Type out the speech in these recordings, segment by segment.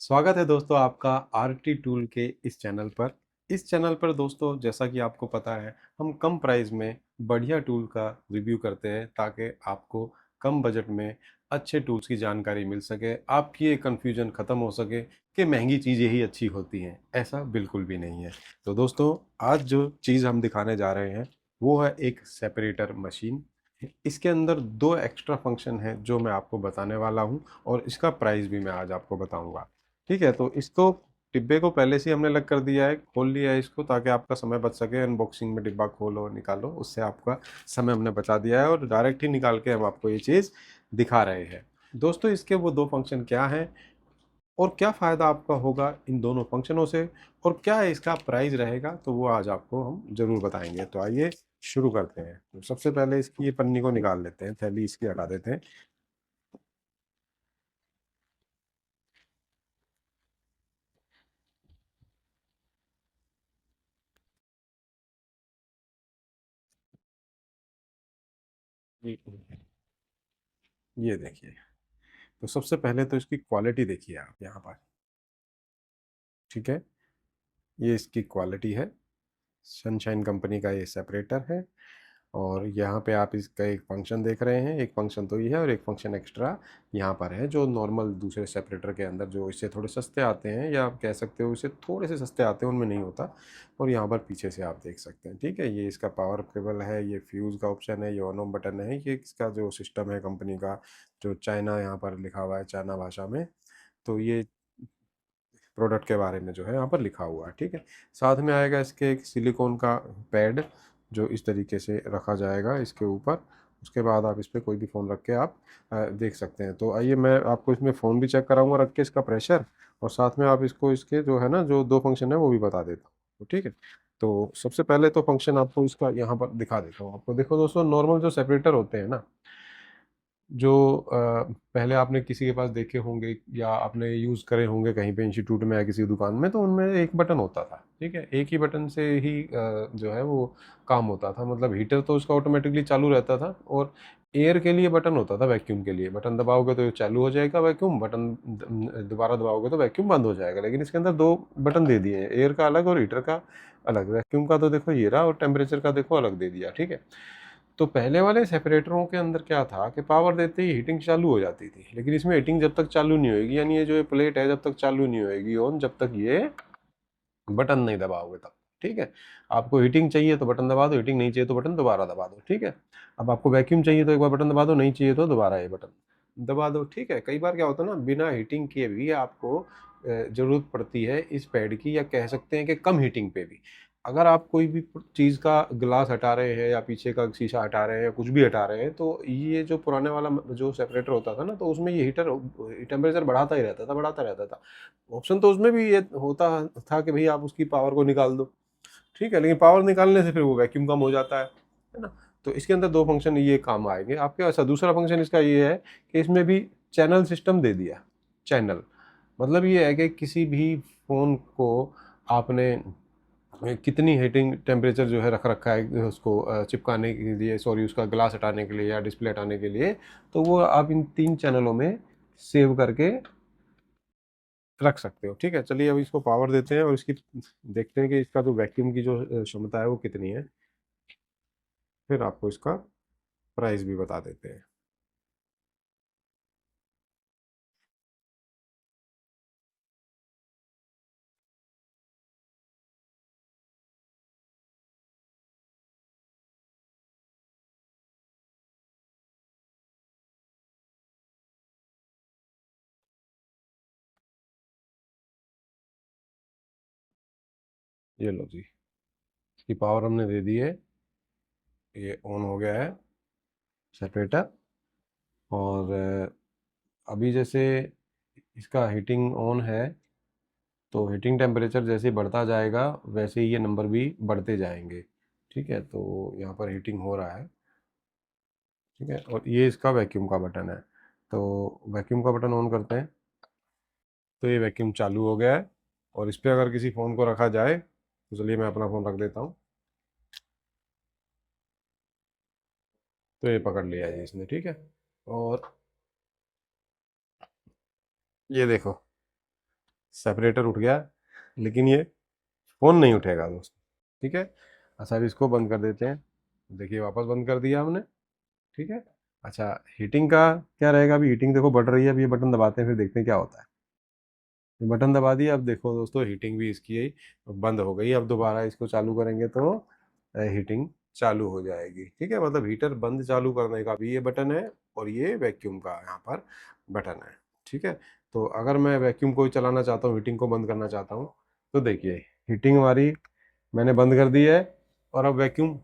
स्वागत है दोस्तों आपका आरटी टूल के इस चैनल पर। इस चैनल पर दोस्तों जैसा कि आपको पता है हम कम प्राइस में बढ़िया टूल का रिव्यू करते हैं ताकि आपको कम बजट में अच्छे टूल्स की जानकारी मिल सके, आपकी ये कन्फ्यूजन ख़त्म हो सके कि महंगी चीज़ें ही अच्छी होती हैं। ऐसा बिल्कुल भी नहीं है। तो दोस्तों आज जो चीज़ हम दिखाने जा रहे हैं वो है एक सेपरेटर मशीन। इसके अंदर दो एक्स्ट्रा फंक्शन हैं जो मैं आपको बताने वाला हूँ और इसका प्राइस भी मैं आज आपको बताऊंगा। ठीक है, तो इसको डिब्बे को पहले से ही हमने अलग कर दिया है, खोल लिया है इसको ताकि आपका समय बच सके। अनबॉक्सिंग में डिब्बा खोलो निकालो, उससे आपका समय हमने बचा दिया है और डायरेक्ट ही निकाल के हम आपको ये चीज़ दिखा रहे हैं। दोस्तों इसके वो दो फंक्शन क्या हैं और क्या फ़ायदा आपका होगा इन दोनों फंक्शनों से और क्या है इसका प्राइस रहेगा, तो वो आज आपको हम ज़रूर बताएंगे। तो आइए शुरू करते हैं। तो सबसे पहले इसकी ये पन्नी को निकाल लेते हैं, थैली इसकी हटा देते हैं। ये देखिए, तो सबसे पहले तो इसकी क्वालिटी देखिए आप यहाँ पर। ठीक है, ये इसकी क्वालिटी है। सनशाइन कंपनी का ये सेपरेटर है और यहाँ पे आप इसका एक फंक्शन देख रहे हैं। एक फंक्शन तो ये है और एक फंक्शन एक्स्ट्रा यहाँ पर है जो नॉर्मल दूसरे सेपरेटर के अंदर जो इससे थोड़े सस्ते आते हैं, या आप कह सकते हो इससे थोड़े से सस्ते आते हैं, उनमें नहीं होता। और यहाँ पर पीछे से आप देख सकते हैं। ठीक है, ये इसका पावर केबल है, ये फ्यूज़ का ऑप्शन है, ये ऑन ऑफ बटन है। ये इसका जो सिस्टम है कंपनी का, जो चाइना यहाँ पर लिखा हुआ है चाइना भाषा में, तो ये प्रोडक्ट के बारे में जो है यहाँ पर लिखा हुआ है। ठीक है, साथ में आएगा इसके एक सिलिकॉन का पैड जो इस तरीके से रखा जाएगा इसके ऊपर। उसके बाद आप इस पर कोई भी फ़ोन रख के आप देख सकते हैं। तो आइए मैं आपको इसमें फ़ोन भी चेक कराऊंगा रख के इसका प्रेशर, और साथ में आप इसको इसके जो है ना जो दो फंक्शन है वो भी बता देता हूँ। तो ठीक है, तो सबसे पहले तो फंक्शन आपको इसका यहाँ पर दिखा देता हूँ। आपको देखो दोस्तों, नॉर्मल जो सेपरेटर होते हैं ना, जो पहले आपने किसी के पास देखे होंगे या आपने यूज़ करे होंगे कहीं पे इंस्टीट्यूट में या किसी दुकान में, तो उनमें एक बटन होता था। ठीक है, एक ही बटन से ही जो है वो काम होता था। मतलब हीटर तो उसका ऑटोमेटिकली चालू रहता था, और एयर के लिए बटन होता था, वैक्यूम के लिए बटन दबाओगे तो ये चालू हो जाएगा वैक्यूम, बटन दोबारा दबाओगे तो वैक्यूम बंद हो जाएगा। लेकिन इसके अंदर दो बटन दे दिए हैं, एयर का अलग और हीटर का अलग। वैक्यूम का तो देखो ये रहा, और टेम्परेचर का देखो अलग दे दिया। ठीक है, तो पहले वाले सेपरेटरों के अंदर क्या था कि पावर देते ही हीटिंग चालू हो जाती थी, लेकिन इसमें हीटिंग जब तक चालू नहीं होगी, यानी ये जो ये प्लेट है जब तक चालू नहीं होएगी ऑन, जब तक ये बटन नहीं दबाओगे तब। ठीक है, आपको हीटिंग चाहिए तो बटन दबा दो, हीटिंग नहीं चाहिए तो बटन दोबारा दबा दो। ठीक है, अब आपको वैक्यूम चाहिए तो एक बार बटन दबा दो, नहीं चाहिए तो दोबारा ये बटन दबा दो। ठीक है, कई बार क्या होता है ना, बिना हीटिंग के भी आपको ज़रूरत पड़ती है इस पैड की, या कह सकते हैं कि कम हीटिंग पे भी। अगर आप कोई भी चीज़ का ग्लास हटा रहे हैं या पीछे का शीशा हटा रहे हैं या कुछ भी हटा रहे हैं, तो ये जो पुराने वाला जो सेपरेटर होता था ना, तो उसमें ये हीटर टेम्परेचर बढ़ाता ही रहता था, बढ़ाता रहता था। ऑप्शन तो उसमें भी ये होता था कि भई आप उसकी पावर को निकाल दो। ठीक है, लेकिन पावर निकालने से फिर वो वैक्यूम कम हो जाता है ना? तो इसके अंदर दो फंक्शन ये काम आएँगे आपके। अच्छा, दूसरा फंक्शन इसका ये है कि इसमें भी चैनल सिस्टम दे दिया। चैनल मतलब ये है कि किसी भी फ़ोन को आपने कितनी हीटिंग टेम्परेचर जो है रख रखा है उसको चिपकाने के लिए, सॉरी उसका ग्लास हटाने के लिए या डिस्प्ले हटाने के लिए, तो वो आप इन 3 चैनलों में सेव करके रख सकते हो। ठीक है, चलिए अब इसको पावर देते हैं और इसकी देखते हैं कि इसका जो वैक्यूम की जो क्षमता है वो कितनी है। फिर आपको इसका प्राइस भी बता देते हैं। ये लो जी, इसकी पावर हमने दे दी है। ये ऑन हो गया है सेपरेटर। और अभी जैसे इसका हीटिंग ऑन है, तो हीटिंग टेम्परेचर जैसे बढ़ता जाएगा वैसे ही ये नंबर भी बढ़ते जाएंगे। ठीक है, तो यहाँ पर हीटिंग हो रहा है। ठीक है, और ये इसका वैक्यूम का बटन है। तो वैक्यूम का बटन ऑन करते हैं, तो ये वैक्यूम चालू हो गया है। और इस पर अगर किसी फ़ोन को रखा जाए, तो चलिए मैं अपना फ़ोन रख देता हूँ, तो ये पकड़ लिया है इसने। ठीक है, और ये देखो, सेपरेटर उठ गया, लेकिन ये फ़ोन नहीं उठेगा दोस्त। ठीक है, अच्छा अब इसको बंद कर देते हैं। देखिए वापस बंद कर दिया हमने। ठीक है, अच्छा हीटिंग का क्या रहेगा? अभी हीटिंग देखो बढ़ रही है, अभी ये बटन दबाते हैं फिर देखते हैं क्या होता है। ये बटन दबा दिया, अब देखो दोस्तों हीटिंग भी इसकी बंद हो गई। अब दोबारा इसको चालू करेंगे तो हीटिंग चालू हो जाएगी। ठीक है, मतलब हीटर बंद चालू करने का भी ये बटन है और ये वैक्यूम का यहाँ पर बटन है। ठीक है, तो अगर मैं वैक्यूम को चलाना चाहता हूँ, हीटिंग को बंद करना चाहता हूँ, तो देखिए हीटिंग हमारी मैंने बंद कर दी है और अब वैक्यूम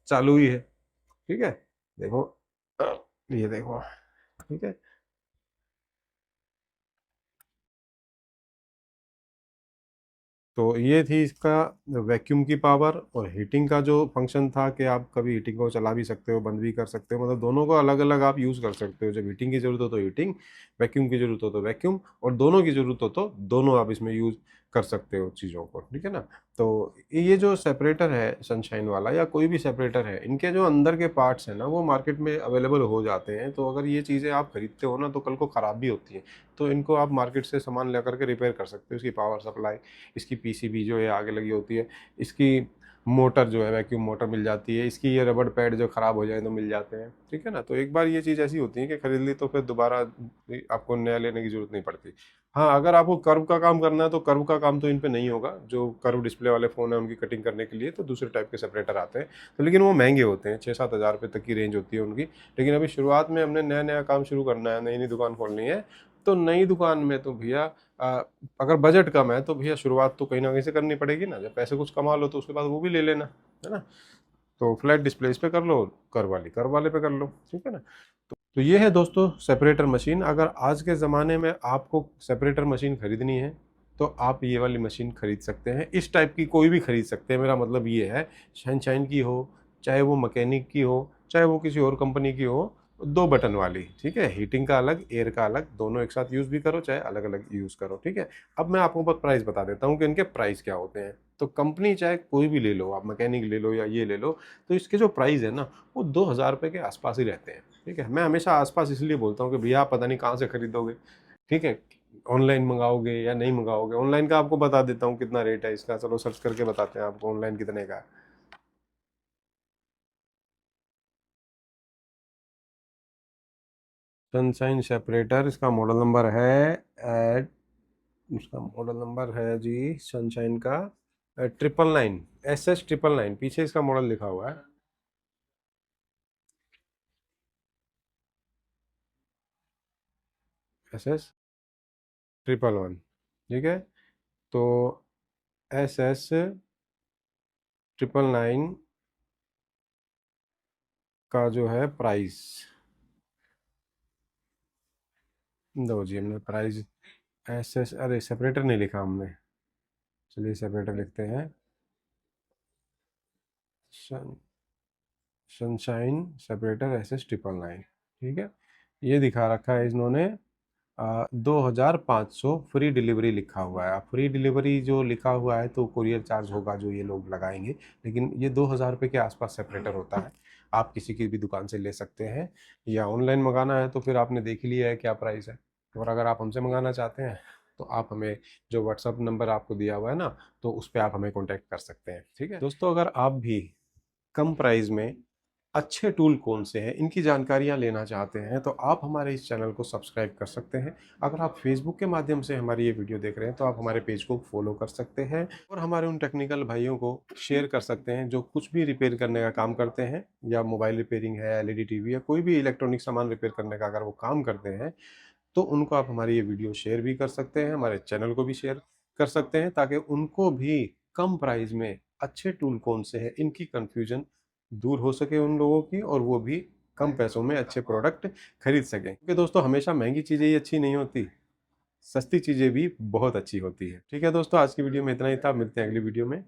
चालू ही है। ठीक है, देखो ये देखो। ठीक है, तो ये थी इसका वैक्यूम की पावर। और हीटिंग का जो फंक्शन था कि आप कभी हीटिंग को चला भी सकते हो, बंद भी कर सकते हो, मतलब दोनों को अलग अलग आप यूज़ कर सकते हो। जब हीटिंग की ज़रूरत हो तो हीटिंग, वैक्यूम की ज़रूरत हो तो वैक्यूम, और दोनों की ज़रूरत हो तो दोनों आप इसमें यूज़ कर सकते हो चीज़ों को। ठीक है ना, तो ये जो सेपरेटर है सनशाइन वाला या कोई भी सेपरेटर है, इनके जो अंदर के पार्ट्स हैं ना वो मार्केट में अवेलेबल हो जाते हैं। तो अगर ये चीज़ें आप खरीदते हो ना तो कल को ख़राब भी होती हैं, तो इनको आप मार्केट से सामान लेकर के रिपेयर कर सकते हो। इसकी पावर सप्लाई, इसकी पीसीबी जो है आगे लगी होती है, इसकी मोटर जो है वैक्यूम मोटर मिल जाती है, इसकी ये रबड़ पैड जो ख़राब हो जाए तो मिल जाते हैं। ठीक है ना, तो एक बार ये चीज़ ऐसी होती है कि खरीद ली तो फिर दोबारा आपको नया लेने की ज़रूरत नहीं पड़ती। हाँ, अगर आपको कर्व का काम करना है तो कर्व का काम तो इन पे नहीं होगा। जो कर्व डिस्प्ले वाले फ़ोन है उनकी कटिंग करने के लिए तो दूसरे टाइप के सेपरेटर आते हैं, तो लेकिन वो महंगे होते हैं, 6-7 हज़ार रुपये तक की रेंज होती है उनकी। लेकिन अभी शुरुआत में हमने नया नया काम शुरू करना है, नई नई दुकान खोलनी है, तो नई दुकान में तो भैया अगर बजट कम है तो भैया शुरुआत तो कहीं ना कहीं से करनी पड़ेगी ना। जब पैसे कुछ कमा लो तो उसके बाद वो भी ले लेना, है ना। तो फ्लैट डिस्प्ले इस पे कर लो, कर वाले पे कर लो। ठीक है ना, तो ये है दोस्तों सेपरेटर मशीन। अगर आज के ज़माने में आपको सेपरेटर मशीन खरीदनी है तो आप ये वाली मशीन खरीद सकते हैं। इस टाइप की कोई भी खरीद सकते हैं, मेरा मतलब ये है। सनशाइन की हो, चाहे वो मैकेनिक की हो, चाहे वो किसी और कंपनी की हो, 2 बटन वाली। ठीक है, हीटिंग का अलग, एयर का अलग, दोनों एक साथ यूज़ भी करो चाहे अलग अलग यूज़ करो। ठीक है, अब मैं आपको प्राइस बता देता हूँ कि इनके प्राइस क्या होते हैं। तो कंपनी चाहे कोई भी ले लो, आप मैकेनिक ले लो या ये ले लो, तो इसके जो प्राइस है ना वो 2,000 रुपये के आसपास ही रहते हैं। ठीक है, मैं हमेशा आसपास इसलिए बोलता हूँ कि भैया आप पता नहीं कहाँ से खरीदोगे। ठीक है, ऑनलाइन मंगाओगे या नहीं मंगाओगे। ऑनलाइन का आपको बता देता हूँ कितना रेट है इसका, चलो सर्च करके बताते हैं आपको ऑनलाइन कितने का है। सनशाइन सेपरेटर, इसका मॉडल नंबर है एट इसका मॉडल नंबर है जी सनशाइन का 999, SS 999, पीछे इसका मॉडल लिखा हुआ है। SS 111। ठीक है, तो SS 999 का जो है प्राइस, दो जी हमने प्राइस अरे सेपरेटर नहीं लिखा हमने, चलिए सेपरेटर लिखते हैं। सन सनशाइन सेपरेटर SS 999। ठीक है, ये दिखा रखा है इन्होंने 2,500 फ्री डिलीवरी लिखा हुआ है। अब फ्री डिलीवरी जो लिखा हुआ है तो कुरियर चार्ज होगा जो ये लोग लगाएंगे, लेकिन ये 2,000 रुपये के आसपास सेपरेटर होता है। आप किसी की भी दुकान से ले सकते हैं, या ऑनलाइन मंगाना है तो फिर आपने देख ही लिया है क्या प्राइस है। और अगर आप हमसे मंगाना चाहते हैं तो आप हमें जो व्हाट्सअप नंबर आपको दिया हुआ है ना, तो उस पर आप हमें कॉन्टैक्ट कर सकते हैं। ठीक है दोस्तों, अगर आप भी कम प्राइस में अच्छे टूल कौन से हैं इनकी जानकारियां लेना चाहते हैं तो आप हमारे इस चैनल को सब्सक्राइब कर सकते हैं। अगर आप फेसबुक के माध्यम से हमारी ये वीडियो देख रहे हैं तो आप हमारे पेज को फॉलो कर सकते हैं और हमारे उन टेक्निकल भाइयों को शेयर कर सकते हैं जो कुछ भी रिपेयर करने का काम करते हैं, या मोबाइल रिपेयरिंग है, एलईडी टीवी या कोई भी इलेक्ट्रॉनिक सामान रिपेयर करने का अगर वो काम करते हैं, तो उनको आप हमारी ये वीडियो शेयर भी कर सकते हैं, हमारे चैनल को भी शेयर कर सकते हैं, ताकि उनको भी कम प्राइस में अच्छे टूल कौन से हैं इनकी कंफ्यूजन दूर हो सके उन लोगों की, और वो भी कम पैसों में अच्छे प्रोडक्ट खरीद सकें। क्योंकि दोस्तों हमेशा महंगी चीज़ें ही अच्छी नहीं होती, सस्ती चीज़ें भी बहुत अच्छी होती है। ठीक है दोस्तों, आज की वीडियो में इतना ही था, मिलते हैं अगली वीडियो में।